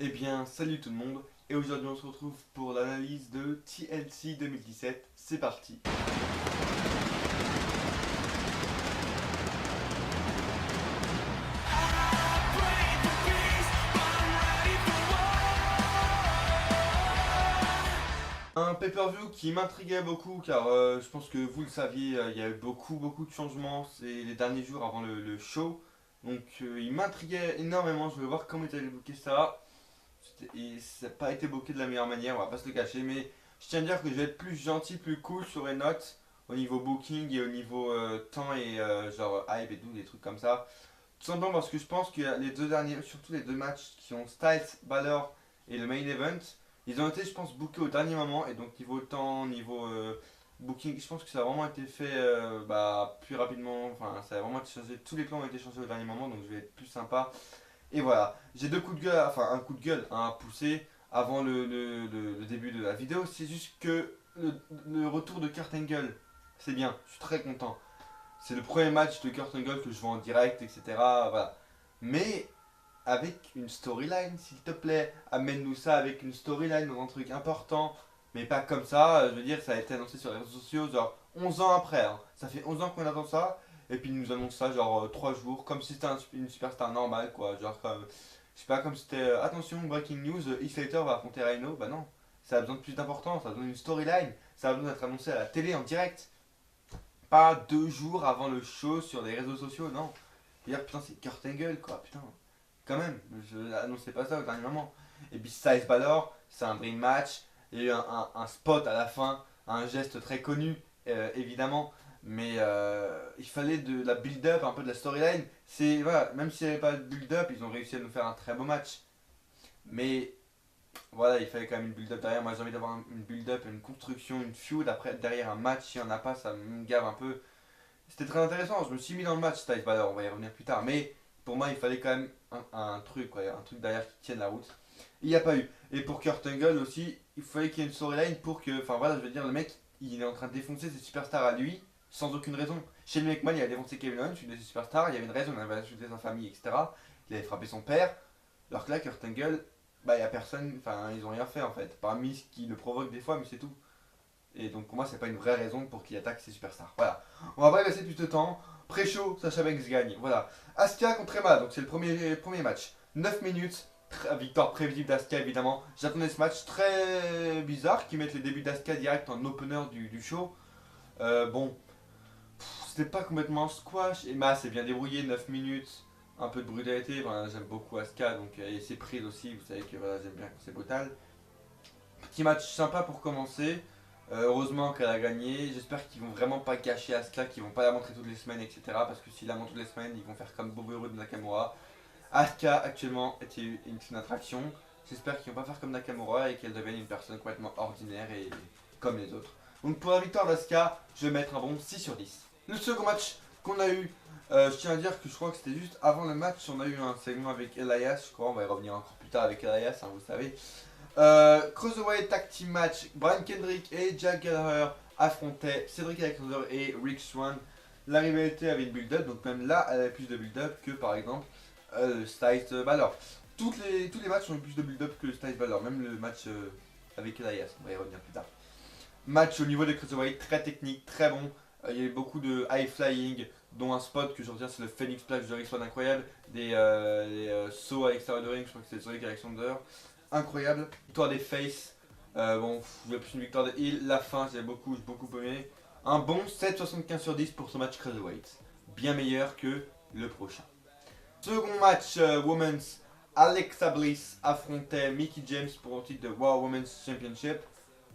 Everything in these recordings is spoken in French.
Eh bien, salut tout le monde, et aujourd'hui on se retrouve pour l'analyse de TLC 2017. C'est parti. Un pay-per-view qui m'intriguait beaucoup car je pense que vous le saviez, il y a eu beaucoup de changements les derniers jours avant le show. Donc il m'intriguait énormément, je voulais voir comment ils allaient booker ça. Et ça n'a pas été booké de la meilleure manière, on va pas se le cacher, mais je tiens à dire que je vais être plus gentil, plus cool sur les notes au niveau booking et au niveau temps et genre hype et tout, des trucs comme ça. Tout simplement parce que je pense que les deux derniers, surtout les deux matchs qui ont Styles, Balor et le main event, ils ont été, je pense, bookés au dernier moment. Et donc, niveau temps, niveau booking, je pense que ça a vraiment été fait plus rapidement. Enfin, ça a vraiment été changé. Tous les plans ont été changés au dernier moment. Donc, je vais être plus sympa. Et voilà. J'ai deux coups de gueule, enfin, un coup de gueule à pousser avant le début de la vidéo. C'est juste que le retour de Kurt Angle, c'est bien. Je suis très content. C'est le premier match de Kurt Angle que je vois en direct, etc. Voilà. Mais avec une storyline, s'il te plaît, amène-nous ça avec une storyline dans un truc important, mais pas comme ça. Je veux dire, ça a été annoncé sur les réseaux sociaux, genre 11 ans après. Hein. Ça fait 11 ans qu'on attend ça, et puis ils nous annoncent ça, genre 3 jours, comme si c'était une superstar normale, quoi. Genre, comme, je sais pas, comme si c'était attention, breaking news, Heath Slater va affronter Rhino. Bah non, ça a besoin de plus d'importance, ça a besoin d'une storyline, ça a besoin d'être annoncé à la télé en direct. Pas 2 jours avant le show sur les réseaux sociaux, non. Dire putain, c'est Kurt Angle, quoi, putain. Quand même, je n'annonçais pas ça au dernier moment. Et puis Styles Balor, c'est un dream match. Il y a eu un spot à la fin, un geste très connu, évidemment. Mais il fallait de la build-up, un peu de la storyline. C'est, voilà, même s'il n'y avait pas de build-up, ils ont réussi à nous faire un très beau match. Mais voilà, il fallait quand même une build-up derrière. Moi j'ai envie d'avoir une build-up, une construction, une feud. Après, derrière un match, s'il n'y en a pas, ça me gave un peu. C'était très intéressant, je me suis mis dans le match, Styles Balor, on va y revenir plus tard. Mais pour moi, il fallait quand même un truc, quoi, un truc derrière qui tienne la route. Il n'y a pas eu. Et pour Kurt Angle aussi, il fallait qu'il y ait une storyline pour que. Enfin voilà, je veux dire, le mec, il est en train de défoncer ses superstars à lui, sans aucune raison. Chez le McMahon, il a défoncé Kevin Owens, une de ses superstars, il y avait une raison, il avait insulté sa famille, etc. Il avait frappé son père. Alors que là, Kurt Angle, bah, il n'y a personne, enfin, ils ont rien fait en fait. Parmi ce qui le provoque des fois, mais c'est tout. Et donc pour moi, c'est pas une vraie raison pour qu'il attaque ses superstars. Voilà. On va pas y passer plus de temps. Pré-show, Sasha Banks gagne. Voilà. Asuka contre Emma, donc c'est le premier match. 9 minutes. Victoire prévisible d'Asuka évidemment. J'attendais ce match très bizarre qui mettent les débuts d'Asuka direct en opener du show. Bon, c'était pas complètement squash. Emma s'est bien débrouillée, 9 minutes. Un peu de brutalité. Voilà, j'aime beaucoup Asuka, donc et ses prises aussi. Vous savez que voilà, j'aime bien quand c'est brutal. Petit match sympa pour commencer. Heureusement qu'elle a gagné. J'espère qu'ils vont vraiment pas gâcher Asuka, qu'ils vont pas la montrer toutes les semaines, etc. Parce que s'ils la montrent toutes les semaines, ils vont faire comme Bobby de Nakamura. Asuka actuellement est une attraction. J'espère qu'ils vont pas faire comme Nakamura et qu'elle devienne une personne complètement ordinaire et comme les autres. Donc pour la victoire d'Asuka, je vais mettre un bon 6 sur 10. Le second match qu'on a eu, je tiens à dire que je crois que c'était juste avant le match, on a eu un segment avec Elias, je crois, on va y revenir encore plus tard avec Elias, hein, vous savez. Cruiserweight Tag Team Match, Brian Kendrick et Jack Gallagher affrontaient Cedric Alexander et Rick Swann. La rivalité avait une build-up, donc même là, elle avait plus de build-up que par exemple Styles Balor. Tous les matchs ont eu plus de build-up que Styles Balor, même le match avec Elias, on va y revenir plus tard. Match au niveau des Cruiserweight, très technique, très bon. Il y a eu beaucoup de high flying, dont un spot que je retiens, c'est le Phoenix Splash de Rick Swann incroyable. Des sauts à l'extérieur de ring, je crois que c'est Cedric Alexander. Incroyable. Victoire des Face. Bon, je voulais plus une victoire des Heal. La fin, j'ai beaucoup aimé. Un bon 7,75 sur 10 pour ce match Cruiserweight. Bien meilleur que le prochain. Second match Women's. Alexa Bliss affrontait Mickie James pour le titre de Raw Women's Championship.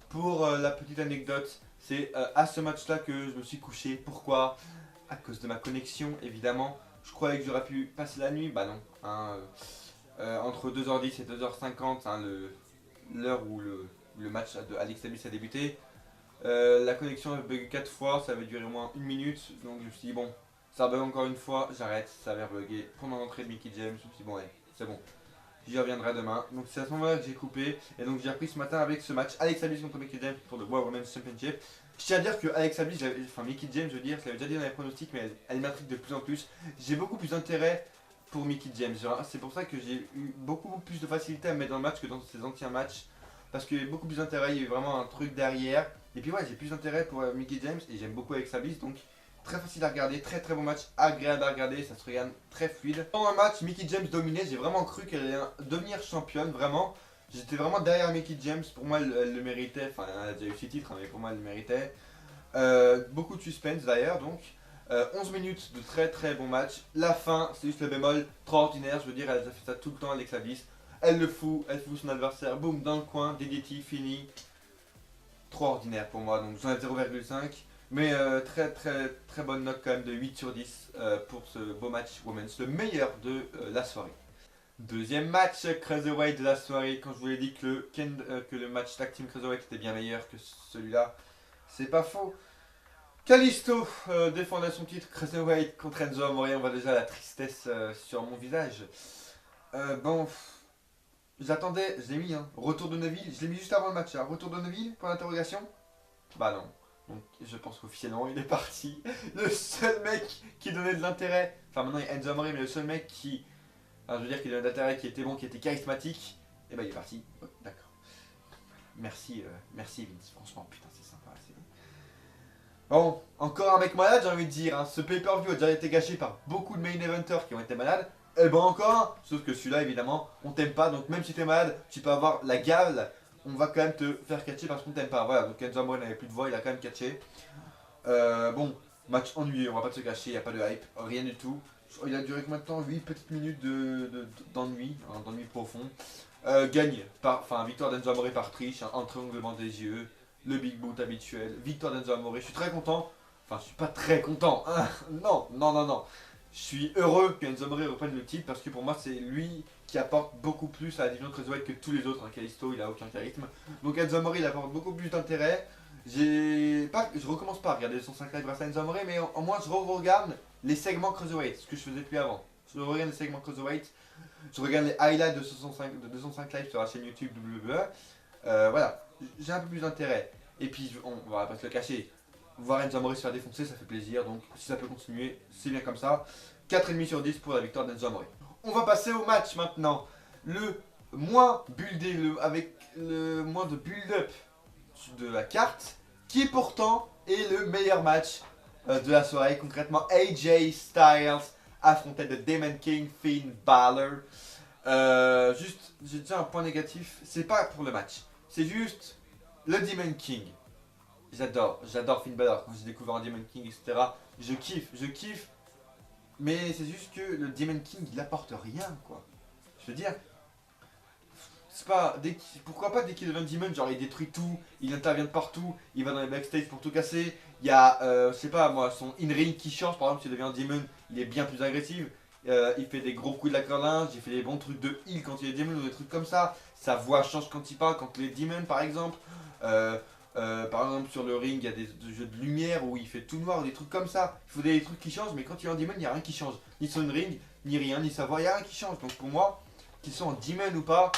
Pour la petite anecdote, c'est à ce match-là que je me suis couché. Pourquoi? À cause de ma connexion, évidemment. Je croyais que j'aurais pu passer la nuit. Bah non. Hein, entre 2h10 et 2h50, hein, l'heure où le match de Alexa Bliss a débuté. La connexion avait bugué 4 fois, ça avait duré au moins 1 minute. Donc je me suis dit, bon, ça bug encore une fois, j'arrête, ça avait bugué. Pendant l'entrée de Mickie James, je me suis dit, bon, ouais, c'est bon. J'y reviendrai demain. Donc c'est à ce moment-là que j'ai coupé. Et donc j'ai repris ce matin avec ce match Alexa Bliss contre Mickie James pour le World Women's Championship. Je tiens à dire que Alexa Bliss, enfin Mickie James, je veux dire, je l'avais déjà dit dans les pronostics, mais elle m'intrigue de plus en plus. J'ai beaucoup plus d'intérêt pour Mickie James. C'est pour ça que j'ai eu beaucoup plus de facilité à me mettre dans le match que dans ses anciens matchs. Parce qu'il y a eu beaucoup plus d'intérêt, il y a eu vraiment un truc derrière. Et puis ouais, j'ai plus d'intérêt pour Mickie James et j'aime beaucoup Alexa Bliss. Donc très facile à regarder, très très bon match, agréable à regarder, ça se regarde très fluide. Pendant le match, Mickie James dominait, j'ai vraiment cru qu'elle allait devenir championne, vraiment. J'étais vraiment derrière Mickie James, pour moi elle le méritait, enfin elle a déjà eu 6 titres, hein, mais pour moi elle le méritait. Beaucoup de suspense d'ailleurs, donc 11 minutes de très très bon match. La fin, c'est juste le bémol, trop ordinaire, je veux dire, elle a fait ça tout le temps, Alexa Bliss. Elle fout son adversaire, boum, dans le coin, DDT, fini. Trop ordinaire pour moi, donc j'en ai 0,5. Mais très très très bonne note quand même de 8 sur 10 pour ce beau match Women's, le meilleur de la soirée. Deuxième match Cruiserweight de la soirée, quand je vous l'ai dit que le match Tag Team Cruiserweight était bien meilleur que celui-là, c'est pas faux. Kalisto défendait son titre Cruiserweight contre Enzo Amore, on voit déjà la tristesse sur mon visage. Bon, j'attendais, je l'ai mis, hein, retour de Neville, je l'ai mis juste avant le match, hein, retour de Neville, pour l'interrogation. Bah non. Donc je pense qu'officiellement il est parti. Le seul mec qui donnait de l'intérêt, enfin maintenant il y a Enzo Amore, mais le seul mec qui, enfin, je veux dire qui donnait de l'intérêt, qui était bon, qui était charismatique, et bah il est parti. Oh, d'accord. Merci, merci Vince, franchement putain c'est sympa. Bon, encore un mec malade j'ai envie de dire, hein. Ce pay-per-view a déjà été gâché par beaucoup de main eventers qui ont été malades. Et ben encore, sauf que celui-là évidemment on t'aime pas, donc même si t'es malade, tu peux avoir la gale. On va quand même te faire catcher parce qu'on t'aime pas. Voilà, donc Enzo Amore n'avait plus de voix, il a quand même catché. Bon, match ennuyeux, on va pas se cacher, il n'y a pas de hype, rien du tout. Il a duré combien de temps? 8 petites minutes d'ennui, hein, d'ennui profond. Gagne, enfin victoire d'Enzo Amore par triche, un trianglement des yeux, le big boot habituel, victoire d'Enzo Amore, je suis très content. Enfin, je suis pas très content, hein. Non, non, non, non. Je suis heureux qu'Enzo Amore reprenne le titre parce que pour moi c'est lui qui apporte beaucoup plus à la division Cruiserweight que tous les autres. Hein. Kalisto il a aucun charisme. Donc Enzo Amore il apporte beaucoup plus d'intérêt. Je recommence pas à regarder son 5 live grâce à Enzo Amore, mais au moins je regarde les segments Cruiserweight, ce que je faisais plus avant. Je regarde les segments Cruiserweight, je regarde les highlights de 205 live sur la chaîne YouTube WWE. Voilà, j'ai un peu plus d'intérêt. Et puis on va pas se le cacher. Voir Enzo Amore se faire défoncer, ça fait plaisir, donc si ça peut continuer, c'est bien comme ça. 4,5 sur 10 pour la victoire d'Enzo Amore. On va passer au match maintenant. Le moins buildé, avec le moins de build-up de la carte, qui pourtant est le meilleur match de la soirée. Concrètement, AJ Styles affrontait The Demon King, Finn Balor. Juste, j'ai déjà un point négatif, c'est pas pour le match, c'est juste le Demon King. J'adore Finn Balor quand j'ai découvert un Demon King, etc. Je kiffe. Mais c'est juste que le Demon King il apporte rien quoi. Je veux dire, c'est pas. Pourquoi pas dès qu'il devient Demon, genre il détruit tout, il intervient de partout, il va dans les backstage pour tout casser. Il y a, je sais pas moi, son in-ring qui change, par exemple s'il devient Demon, il est bien plus agressif. Il fait des gros coups de la carlinge, il fait des bons trucs de heal quand il est Demon ou des trucs comme ça. Sa voix change quand il parle, quand il est Demon par exemple. Par exemple sur le ring il y a des jeux de lumière où il fait tout noir ou des trucs comme ça. Il faut des trucs qui changent mais quand il est en Demon il n'y a rien qui change. Ni son ring, ni rien, ni sa voix, il n'y a rien qui change. Donc pour moi, qu'ils soient en Demon ou pas,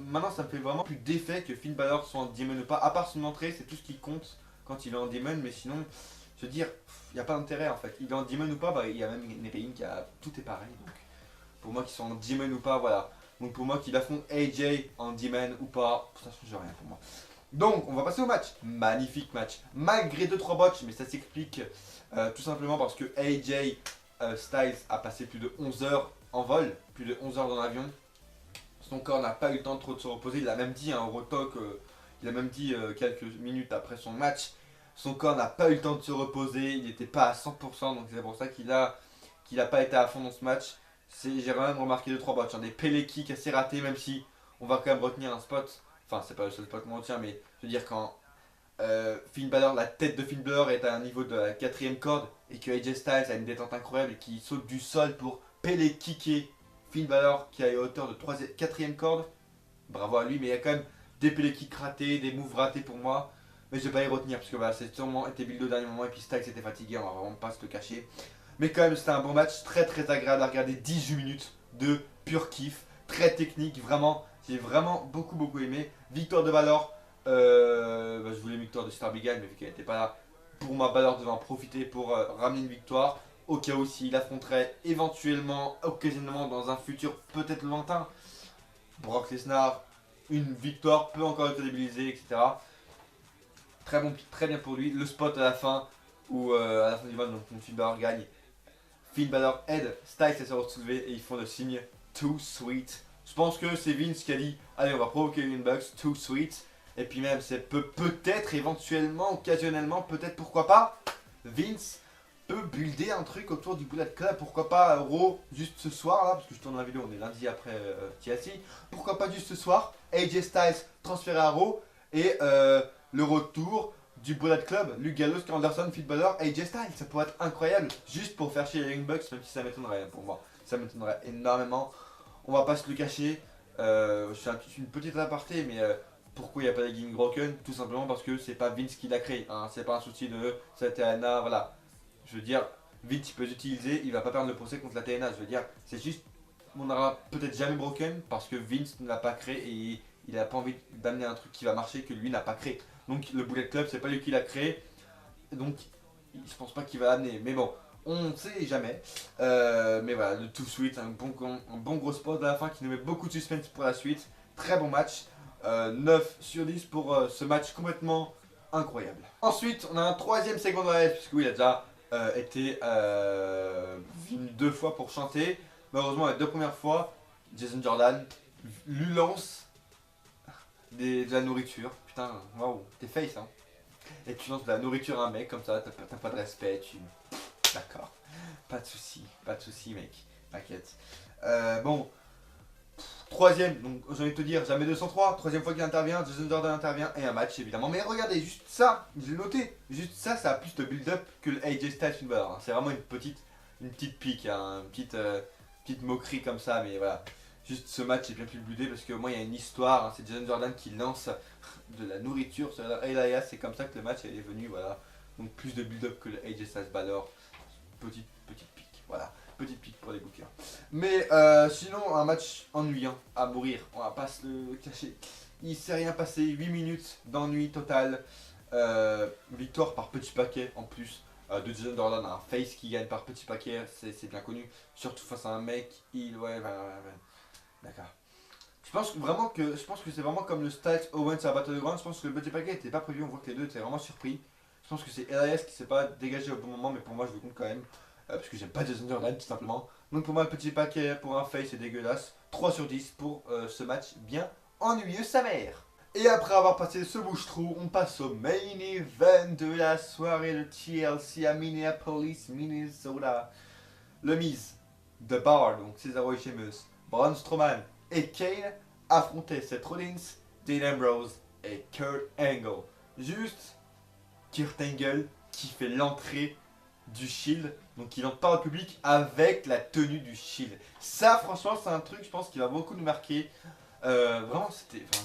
maintenant ça me fait vraiment plus d'effet que Finn Balor soit en Demon ou pas. À part son entrée, c'est tout ce qui compte quand il est en Demon, mais sinon, je veux dire, il n'y a pas d'intérêt en fait. Il est en Demon ou pas, bah, il y a même une ring, tout est pareil. Donc pour moi qu'ils sont en Demon ou pas, voilà. Donc pour moi qu'il affronte AJ en Demon ou pas, ça change rien pour moi. Donc, on va passer au match. Magnifique match. Malgré 2-3 botches, mais ça s'explique tout simplement parce que AJ Styles a passé plus de 11 heures en vol, plus de 11 heures dans l'avion. Son corps n'a pas eu le temps trop de se reposer. Il a même dit, au Rotok, il a même dit quelques minutes après son match, son corps n'a pas eu le temps de se reposer. Il n'était pas à 100%, donc c'est pour ça qu'il a pas été à fond dans ce match. J'ai quand même remarqué 2-3 botches, hein, des pele kicks assez ratés, même si on va quand même retenir un spot. Enfin, c'est pas le seul spot qu'on retient, mais je veux dire, quand Finn Balor, la tête de Finn Balor est à un niveau de la 4ème corde et que AJ Styles a une détente incroyable et qui saute du sol pour pele kicker Finn Balor qui a une hauteur de 4ème corde, bravo à lui, mais il y a quand même des pele kicks ratés, des moves ratés pour moi. Mais je vais pas y retenir parce que voilà, c'est sûrement été build au dernier moment et puis Styles était fatigué, on va vraiment pas se le cacher. Mais quand même, c'était un bon match, très très agréable à regarder, 18 minutes de pur kiff, très technique, vraiment. J'ai vraiment beaucoup aimé. Victoire de Balor, je voulais une victoire de Star Big Al, mais vu qu'elle n'était pas là, pour moi Balor devait en profiter pour ramener une victoire. au cas où s'il affronterait éventuellement, occasionnellement dans un futur peut-être lointain, Brock Lesnar, une victoire peut encore le crédibiliser, etc. Très bon pick, très bien pour lui. Le spot à la fin, où à la fin du match, donc Finn Balor gagne. Finn Balor aide Styles à se soulever et ils font le signe Too Sweet. Je pense que c'est Vince qui a dit allez, on va provoquer une Bucks, Too Sweet. Et puis même, c'est peut-être, éventuellement, occasionnellement, peut-être, pourquoi pas, Vince peut builder un truc autour du Bullet Club. Pourquoi pas Raw juste ce soir, là, parce que je tourne la vidéo, on est lundi après TLC. Pourquoi pas juste ce soir, AJ Styles transféré à Raw et le retour du Bullet Club, Luke Gallows, Anderson, Finn Balor, AJ Styles. Ça pourrait être incroyable, juste pour faire chier les Young Bucks, même si ça m'étonnerait pour moi. Ça m'étonnerait énormément. On va pas se le cacher. Je fais une petite aparté, mais pourquoi il n'y a pas de Gimmick Broken? Tout simplement parce que c'est pas Vince qui l'a créé. Hein. C'est pas un souci de cette TNA, voilà. Je veux dire, Vince il peut l'utiliser, il va pas perdre le procès contre la TNA. Je veux dire, c'est juste, on n'aura peut-être jamais Broken parce que Vince ne l'a pas créé et il a pas envie d'amener un truc qui va marcher que lui n'a pas créé. Donc le Bullet Club, c'est pas lui qui l'a créé. Donc je pense pas qu'il va l'amener. Mais bon, on ne sait jamais. Mais voilà, le Too Sweet, un bon gros spot à la fin qui nous met beaucoup de suspense pour la suite. Très bon match. 9 sur 10 pour ce match complètement incroyable. Ensuite, on a un troisième segment de la live, puisque oui, il a déjà été venu 2 fois pour chanter. Malheureusement, les 2 premières fois, Jason Jordan lui lance de la nourriture. Putain, waouh, t'es face, hein. Et tu lances de la nourriture à un mec comme ça, t'as pas de respect, tu... D'accord, pas de soucis mec, t'inquiète. Bon, troisième, donc j'ai envie de te dire, jamais 203, troisième fois qu'il intervient, Jason Jordan intervient et un match évidemment. Mais regardez, juste ça, je l'ai noté, juste ça, ça a plus de build-up que le AJ Styles Finn Balor. Hein. C'est vraiment une petite pique, hein, une petite moquerie comme ça, mais voilà. Juste ce match est bien plus buildé parce qu'au moins il y a une histoire, hein. C'est Jason Jordan qui lance de la nourriture sur Elias, c'est comme ça que le match est venu, voilà. Donc plus de build-up que le AJ Styles Balor. Petite pique, voilà. Petite pique pour les bookers. Mais sinon, un match ennuyant à mourir, on va pas se le cacher. Il s'est rien passé, 8 minutes d'ennui total. Victoire par petit paquet en plus de Jason Jordan, un face qui gagne par petit paquet, c'est bien connu. Surtout face à un mec, ouais. D'accord. Je pense que c'est vraiment comme le Styles Owens à Battleground. Je pense que le petit paquet n'était pas prévu, on voit que les deux étaient vraiment surpris. Je pense que c'est Elias qui s'est pas dégagé au bon moment, mais pour moi je le compte quand même. Parce que j'aime pas Jason Jordan tout simplement. Donc pour moi le petit paquet pour un face c'est dégueulasse. 3 sur 10 pour ce match bien ennuyeux sa mère. Et après avoir passé ce bouche-trou, on passe au main event de la soirée de TLC à Minneapolis, Minnesota. Le Miz, The Bar, donc Cesaro et Sheamus, Braun Strowman et Kane affrontaient Seth Rollins, Dean Ambrose et Kurt Angle. Juste Kurt Angle qui fait l'entrée du Shield, donc il entre pas au public avec la tenue du Shield. Ça franchement c'est un truc je pense qui va beaucoup nous marquer. Vraiment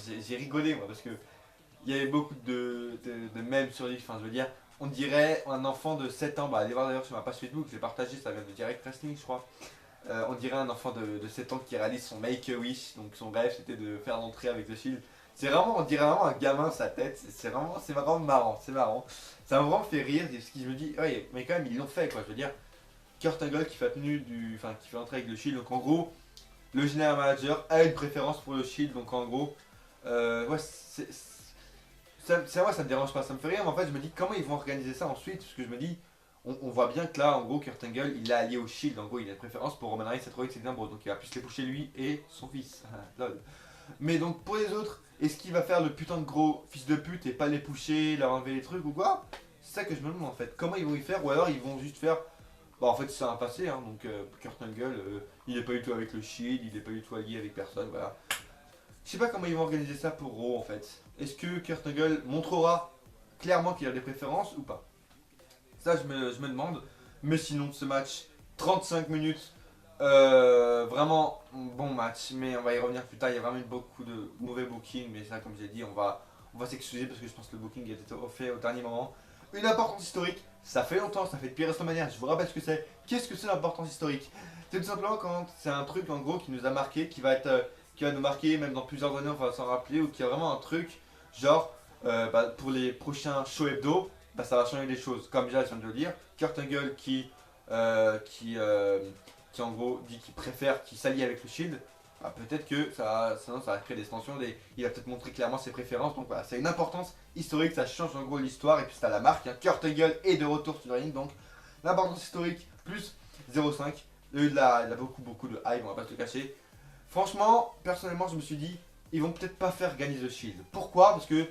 j'ai rigolé moi parce que il y avait beaucoup de mèmes sur lui, enfin je veux dire, on dirait un enfant de 7 ans, bah allez voir d'ailleurs sur ma page Facebook, j'ai partagé, ça vient de Direct Wrestling je crois. On dirait un enfant de 7 ans qui réalise son make-a-wish, donc son rêve c'était de faire l'entrée avec The Shield. C'est vraiment, on dirait vraiment un gamin sa tête, c'est vraiment marrant, c'est marrant. Ça m'a vraiment fait rire, parce que je me dis, ouais, mais quand même ils l'ont fait quoi, je veux dire. Kurt Angle qui fait qui fait l'entrée avec le Shield, donc en gros, le général manager a une préférence pour le Shield, donc en gros, ouais, moi ça me dérange pas, ça me fait rire, mais en fait je me dis comment ils vont organiser ça ensuite, parce que je me dis, on voit bien que là, en gros, Kurt Angle, il l'a allié au Shield, en gros, il a une préférence pour Roman Reigns, Seth Rollins et Dean Ambrose, donc il va plus les pousser lui et son fils. Lol. Mais donc pour les autres, est-ce qu'il va faire le putain de gros fils de pute et pas les pusher, leur enlever les trucs ou quoi? C'est ça que je me demande en fait. Comment ils vont y faire? Ou alors ils vont juste faire. Bah en fait c'est un passé, hein, donc Kurt Angle, il est pas du tout avec le Shield, il est pas du tout allié avec personne, voilà. Je sais pas comment ils vont organiser ça pour Raw en fait. Est-ce que Kurt Angle montrera clairement qu'il a des préférences ou pas? Ça je me demande. Mais sinon ce match, 35 minutes. Vraiment bon match, mais on va y revenir plus tard. Il y a vraiment eu beaucoup de mauvais booking, mais ça, comme j'ai dit, on va s'excuser parce que je pense que le booking a été fait au dernier moment. Une importance historique, ça fait longtemps, ça fait depuis WrestleMania. Je vous rappelle ce que c'est. Qu'est-ce que c'est l'importance historique? C'est tout simplement quand c'est un truc en gros qui nous a marqué, qui va nous marquer même dans plusieurs années, on va s'en rappeler, ou qui a vraiment un truc genre pour les prochains shows hebdo, bah, ça va changer des choses. Comme déjà je viens de le dire, Kurt Angle qui qui en gros dit qu'il préfère, qu'il s'allie avec le Shield, bah, peut-être que sinon ça va créer des tensions, il va peut-être montrer clairement ses préférences. Donc voilà, c'est une importance historique, ça change en gros l'histoire. Et puis c'est à la marque, hein. Kurt Angle est de retour sur le ring, donc l'importance historique plus 0,5. Il a beaucoup de hype, on va pas se le cacher. Franchement, personnellement, je me suis dit, ils vont peut-être pas faire gagner The Shield. Pourquoi? Parce que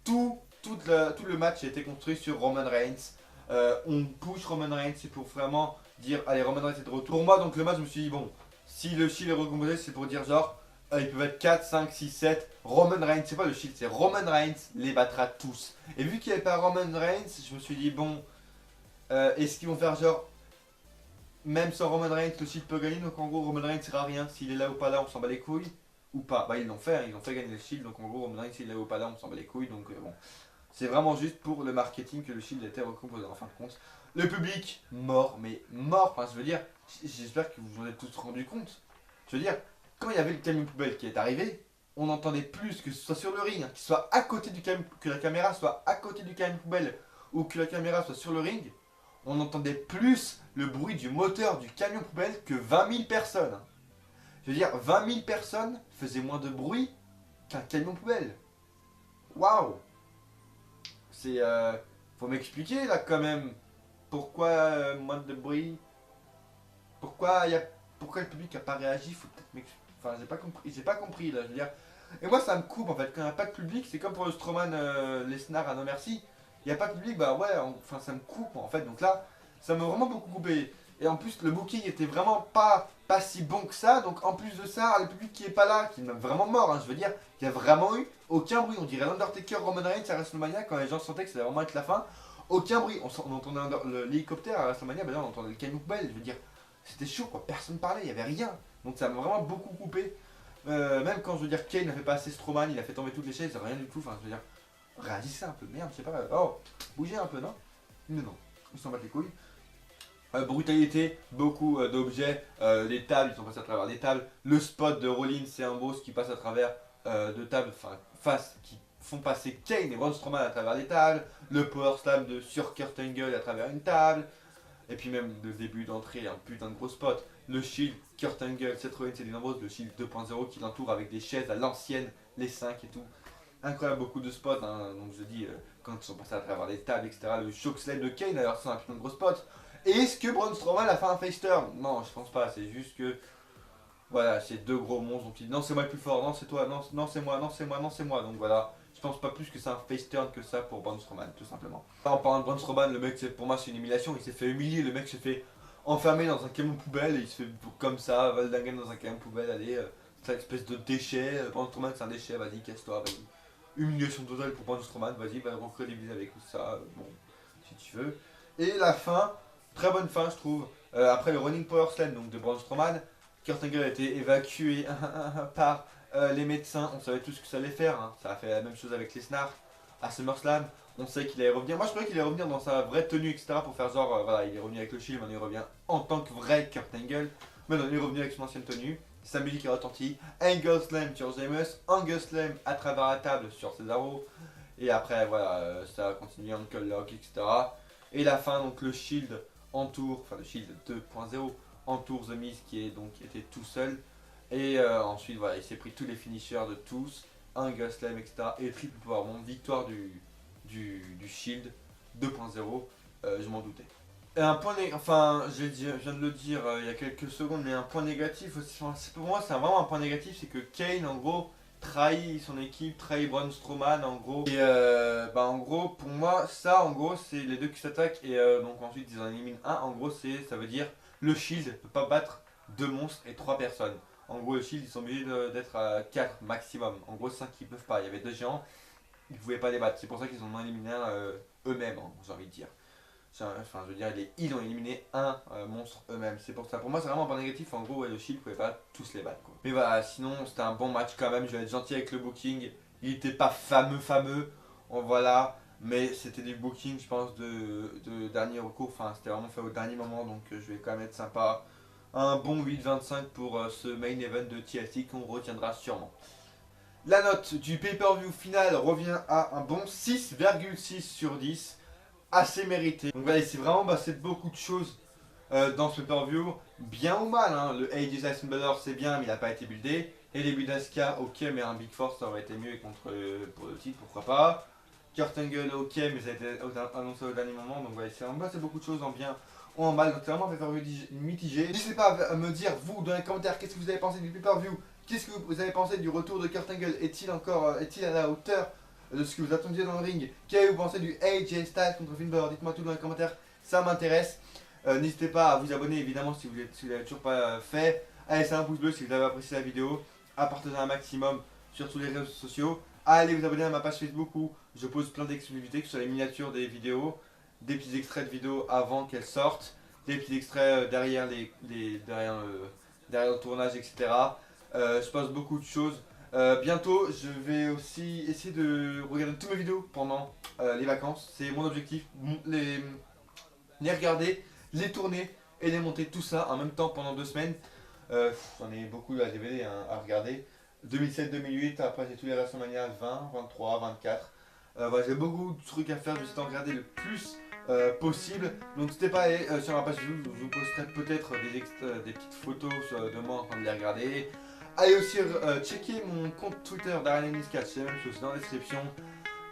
tout le match a été construit sur Roman Reigns. On push Roman Reigns, c'est pour vraiment dire, allez, Roman Reigns est de retour. Pour moi, donc le match, je me suis dit, bon, si le Shield est recomposé, c'est pour dire genre, ils peuvent être 4, 5, 6, 7. Roman Reigns, c'est pas le Shield, c'est Roman Reigns les battra tous. Et vu qu'il n'y avait pas Roman Reigns, je me suis dit, bon, est-ce qu'ils vont faire genre, même sans Roman Reigns, le Shield peut gagner, donc en gros, Roman Reigns sert à rien. S'il est là ou pas là, on s'en bat les couilles. Ou pas. Bah, ils l'ont fait, hein, ils ont fait gagner le Shield, donc en gros, Roman Reigns, s'il est là ou pas là, on s'en bat les couilles. Donc bon, c'est vraiment juste pour le marketing que le Shield a été recomposé en fin de compte. Le public, mort, mais mort. Enfin, je veux dire, j'espère que vous vous en êtes tous rendu compte. Je veux dire, quand il y avait le camion poubelle qui est arrivé, on entendait plus que ce soit sur le ring, hein, qu'il soit à côté du camion, que la caméra soit à côté du camion poubelle ou que la caméra soit sur le ring. On entendait plus le bruit du moteur du camion poubelle que 20 000 personnes. Je veux dire, 20 000 personnes faisaient moins de bruit qu'un camion poubelle. Waouh! C'est. Faut m'expliquer là quand même. Pourquoi moins de bruit? Pourquoi, pourquoi le public n'a pas réagi? Faut peut-être m'expliquer. Enfin, j'ai pas compris là. Je veux dire. Et moi, ça me coupe en fait. Quand il n'y a pas de public, c'est comme pour le Strowman Lesnar à No Merci. Il n'y a pas de public, bah ouais, enfin ça me coupe en fait. Donc là, ça m'a vraiment beaucoup coupé. Et en plus, le booking était vraiment pas si bon que ça. Donc en plus de ça, le public qui est pas là, qui est vraiment mort, hein, je veux dire, il n'y a vraiment eu aucun bruit. On dirait l'Undertaker Roman Reigns à WrestleMania quand les gens sentaient que ça allait vraiment être la fin. Aucun bruit. On entendait l'hélicoptère à WrestleMania, ben là on entendait le camion poubelle. Je veux dire, c'était chaud quoi, personne parlait, il n'y avait rien. Donc ça m'a vraiment beaucoup coupé. Même quand je veux dire Kane n'a fait pas assez Strowman, il a fait tomber toutes les chaises, rien du tout. Enfin, je veux dire, réagissez un peu, merde, je sais pas. Oh, bougez un peu, non? Non, ils s'en battent les couilles. Brutalité, beaucoup d'objets, les tables, ils sont passés à travers des tables. Le spot de Rollins et Ambrose qui passe à travers de tables, qui font passer Kane et Braun Strowman à travers les tables. Le power slam sur Kurt Angle à travers une table. Et puis même le début d'entrée, un putain de gros spot. Le Shield, Kurt Angle, Seth Rollins et Dean Ambrose, le Shield 2.0 qui l'entoure avec des chaises à l'ancienne, les 5 et tout. Incroyable, beaucoup de spots, hein. Donc je dis, quand ils sont passés à travers les tables, etc. Le chokeslam de Kane, alors c'est un putain de gros spot. Et est-ce que Braun Strowman a fait un face turn? Non, je pense pas, c'est juste que, voilà, c'est deux gros monstres, donc il dit non c'est moi le plus fort, non c'est toi, non c'est moi, non c'est moi, non c'est moi. Donc voilà, je pense pas plus que c'est un face turn que ça pour Braun Strowman, tout simplement. En parlant de Braun Strowman, le mec, pour moi c'est une humiliation, il s'est fait humilier, le mec se fait enfermer dans un camion poubelle, et il se fait comme ça, valdinguer dans un camion poubelle, allez, cette espèce de déchet, Braun Strowman c'est un déchet, vas-y, casse-toi, vas-y. Humiliation totale pour Braun Strowman, vas-y, va recrédibiliser avec ça, bon, si tu veux. Et la fin, très bonne fin je trouve. Après le running power slam donc de Braun Strowman, Kurt Angle a été évacué par les médecins. On savait tout ce que ça allait faire, hein. Ça a fait la même chose avec Lesnar à SummerSlam. On sait qu'il allait revenir. Moi je croyais qu'il allait revenir dans sa vraie tenue, etc. Pour faire genre, voilà, il est revenu avec le Shield, maintenant il revient en tant que vrai Kurt Angle. Maintenant il est revenu avec son ancienne tenue. Sa musique est retentie. Angle Slam sur Sheamus, Angle Slam à travers la table sur Cesaro. Et après, voilà, ça a continué, Ankle Lock, etc. Et la fin, donc le Shield entoure, enfin le Shield 2.0 entoure The Miz qui est donc était tout seul. Et ensuite, voilà, il s'est pris tous les finishers de tous, Angle Slam, etc. Et triple powerbomb, victoire du Shield 2.0, je m'en doutais. Et un point enfin, je viens de le dire il y a quelques secondes, mais un point négatif aussi, enfin, pour moi c'est vraiment un point négatif, c'est que Kane en gros trahit son équipe, trahit Braun Strowman en gros. Et en gros pour moi ça en gros c'est les deux qui s'attaquent et donc ensuite ils en éliminent un. En gros ça veut dire le Shield ne peut pas battre deux monstres et trois personnes. En gros le Shield ils sont obligés d'être à 4 maximum. En gros 5 ils peuvent pas, il y avait deux géants, ils pouvaient pas les battre. C'est pour ça qu'ils en ont éliminé un eux-mêmes, hein, j'ai envie de dire. Enfin, je veux dire, les Heels ont éliminé un monstre eux-mêmes. C'est pour ça. Pour moi, c'est vraiment un point négatif. En gros, le Shield pouvait pas tous les battre, quoi. Mais voilà, sinon, c'était un bon match quand même. Je vais être gentil avec le booking. Il était pas fameux. Voilà. Mais c'était du booking, je pense, de dernier recours. Enfin, c'était vraiment fait au dernier moment. Donc, je vais quand même être sympa. Un bon 8,25 pour ce main event de TLC qu'on retiendra sûrement. La note du pay-per-view final revient à un bon 6,6 sur 10. Assez mérité. Donc voilà, c'est vraiment c'est beaucoup de choses dans ce pay-per-view, bien ou mal, hein. Le AJ Styles Balor c'est bien, mais il n'a pas été buildé. Et les builds d'Asuka, ok, mais un Big Force ça aurait été mieux contre, pour le titre, pourquoi pas. Kurt Angle, ok, mais ça a été annoncé au dernier moment, donc ouais, c'est en bas, c'est beaucoup de choses en bien ou en mal, donc c'est vraiment un pay-per-view mitigé. N'hésitez pas à me dire, vous, dans les commentaires, qu'est-ce que vous avez pensé du pay-per-view, qu'est-ce que vous avez pensé du retour de Kurt Angle, est-il à la hauteur de ce que vous attendiez dans le ring, qu'avez-vous pensé du AJ Styles contre Finn Balor, dites-moi tout dans les commentaires, ça m'intéresse. N'hésitez pas à vous abonner évidemment si vous ne l'avez toujours pas fait, à laisser un pouce bleu si vous avez apprécié la vidéo, à partager un maximum sur tous les réseaux sociaux, à aller vous abonner à ma page Facebook où je pose plein d'exclusivités, que ce soit les miniatures des vidéos, des petits extraits de vidéos avant qu'elles sortent, des petits extraits derrière le tournage, etc. Je poste beaucoup de choses. Bientôt, je vais aussi essayer de regarder toutes mes vidéos pendant les vacances. C'est mon objectif, les regarder, les tourner et les monter tout ça en même temps pendant 2 semaines. J'en ai beaucoup à DVD hein, à regarder. 2007-2008, après j'ai tous les WrestleMania 20, 23, 24. Voilà, j'ai beaucoup de trucs à faire, j'essaie d'en regarder le plus possible. Donc n'hésitez pas à aller sur ma page YouTube, je vous posterai peut-être des petites photos de moi en train de les regarder. Allez aussi checker mon compte Twitter d'Arianiscat, c'est la même chose dans la description.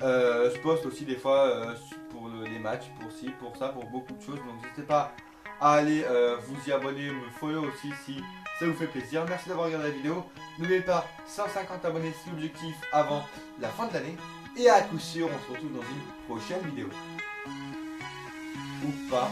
Je poste aussi des fois pour les matchs, pour ci, pour ça, pour beaucoup de choses. Donc n'hésitez pas à aller vous y abonner, me follow aussi si ça vous fait plaisir. Merci d'avoir regardé la vidéo. N'oubliez pas, 150 abonnés, c'est l'objectif avant la fin de l'année. Et à coup sûr, on se retrouve dans une prochaine vidéo. Ou pas.